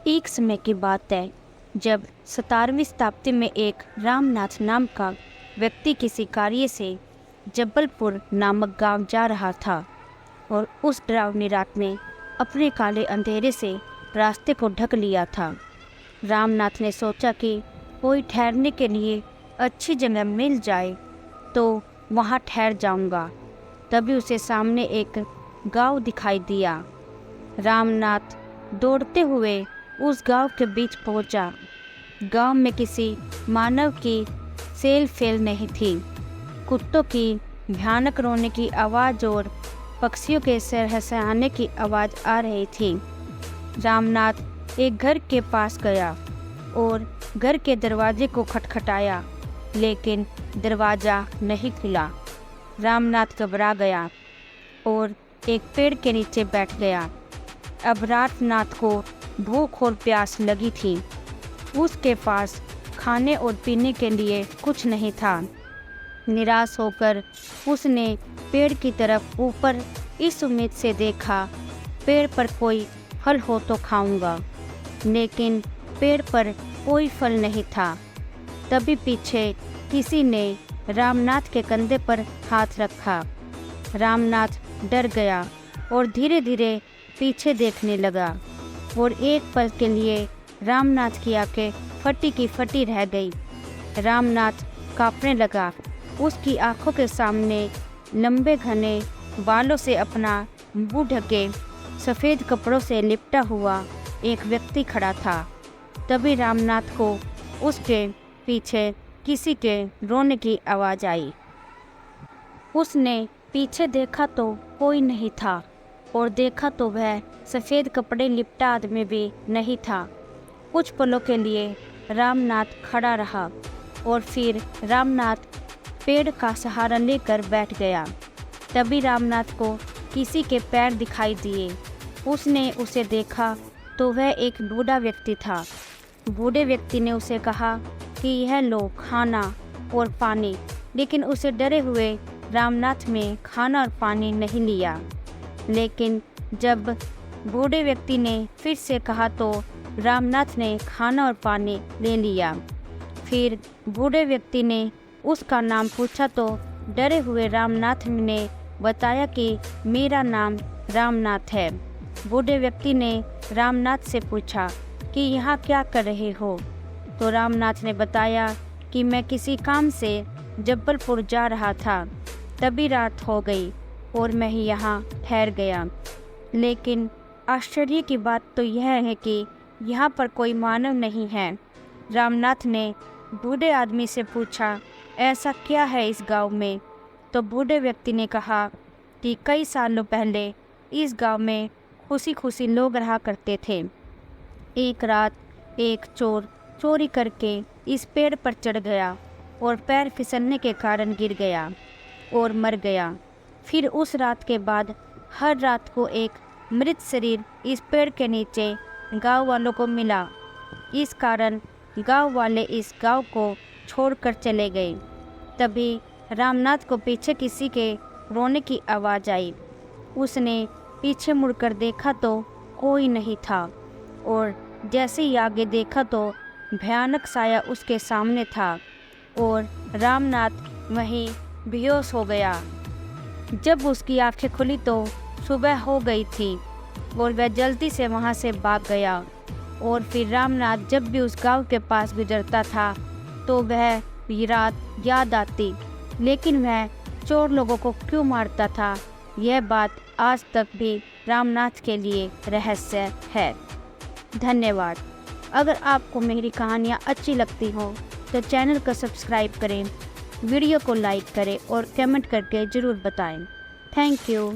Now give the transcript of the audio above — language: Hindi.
एक समय की बात है जब 17वीं शताब्दी में एक रामनाथ नाम का व्यक्ति किसी कार्य से जबलपुर नामक गांव जा रहा था और उस डरावनी रात में अपने काले अंधेरे से रास्ते को ढक लिया था। रामनाथ ने सोचा कि कोई ठहरने के लिए अच्छी जगह मिल जाए तो वहां ठहर जाऊंगा। तभी उसे सामने एक गांव दिखाई दिया। रामनाथ दौड़ते हुए उस गांव के बीच पहुंचा। गांव में किसी मानव की सेल फेल नहीं थी। कुत्तों की भयानक रोने की आवाज़ और पक्षियों के सहसहाने की आवाज़ आ रही थी। रामनाथ एक घर के पास गया और घर के दरवाजे को खटखटाया, लेकिन दरवाज़ा नहीं खुला। रामनाथ घबरा गया और एक पेड़ के नीचे बैठ गया। अब रामनाथ को भूख और प्यास लगी थी। उसके पास खाने और पीने के लिए कुछ नहीं था। निराश होकर उसने पेड़ की तरफ ऊपर इस उम्मीद से देखा, पेड़ पर कोई फल हो तो खाऊंगा, लेकिन पेड़ पर कोई फल नहीं था। तभी पीछे किसी ने रामनाथ के कंधे पर हाथ रखा। रामनाथ डर गया और धीरे धीरे पीछे देखने लगा और एक पल के लिए रामनाथ की आंखें फटी की फटी रह गई। रामनाथ कांपने लगा। उसकी आंखों के सामने लंबे घने बालों से अपना मुंह ढके सफ़ेद कपड़ों से लिपटा हुआ एक व्यक्ति खड़ा था। तभी रामनाथ को उसके पीछे किसी के रोने की आवाज़ आई। उसने पीछे देखा तो कोई नहीं था और देखा तो वह सफ़ेद कपड़े लिपटा आदमी भी नहीं था। कुछ पलों के लिए रामनाथ खड़ा रहा और फिर रामनाथ पेड़ का सहारा लेकर बैठ गया। तभी रामनाथ को किसी के पैर दिखाई दिए। उसने उसे देखा तो वह एक बूढ़ा व्यक्ति था। बूढ़े व्यक्ति ने उसे कहा कि यह लो खाना और पानी, लेकिन उसे डरे हुए रामनाथ में खाना और पानी नहीं लिया। लेकिन जब बूढ़े व्यक्ति ने फिर से कहा तो रामनाथ ने खाना और पानी ले लिया। फिर बूढ़े व्यक्ति ने उसका नाम पूछा तो डरे हुए रामनाथ ने बताया कि मेरा नाम रामनाथ है। बूढ़े व्यक्ति ने रामनाथ से पूछा कि यहाँ क्या कर रहे हो? तो रामनाथ ने बताया कि मैं किसी काम से जबलपुर जा रहा था। तभी रात हो गई और मैं ही यहाँ ठहर गया। लेकिन आश्चर्य की बात तो यह है कि यहाँ पर कोई मानव नहीं है। रामनाथ ने बूढ़े आदमी से पूछा, ऐसा क्या है इस गांव में? तो बूढ़े व्यक्ति ने कहा कि कई सालों पहले इस गांव में खुशी खुशी लोग रहा करते थे। एक रात एक चोर चोरी करके इस पेड़ पर चढ़ गया और पैर फिसलने के कारण गिर गया और मर गया। फिर उस रात के बाद हर रात को एक मृत शरीर इस पेड़ के नीचे गांव वालों को मिला। इस कारण गांव वाले इस गांव को छोड़कर चले गए। तभी रामनाथ को पीछे किसी के रोने की आवाज़ आई। उसने पीछे मुड़कर देखा तो कोई नहीं था और जैसे ही आगे देखा तो भयानक साया उसके सामने था और रामनाथ वहीं बेहोश हो गया। जब उसकी आंखें खुली तो सुबह हो गई थी और वह जल्दी से वहां से भाग गया। और फिर रामनाथ जब भी उस गांव के पास गुजरता था तो वह रात याद आती, लेकिन वह चोर लोगों को क्यों मारता था, यह बात आज तक भी रामनाथ के लिए रहस्य है। धन्यवाद। अगर आपको मेरी कहानियाँ अच्छी लगती हो तो चैनल को सब्सक्राइब करें, वीडियो को लाइक करें और कमेंट करके ज़रूर बताएं। Thank you.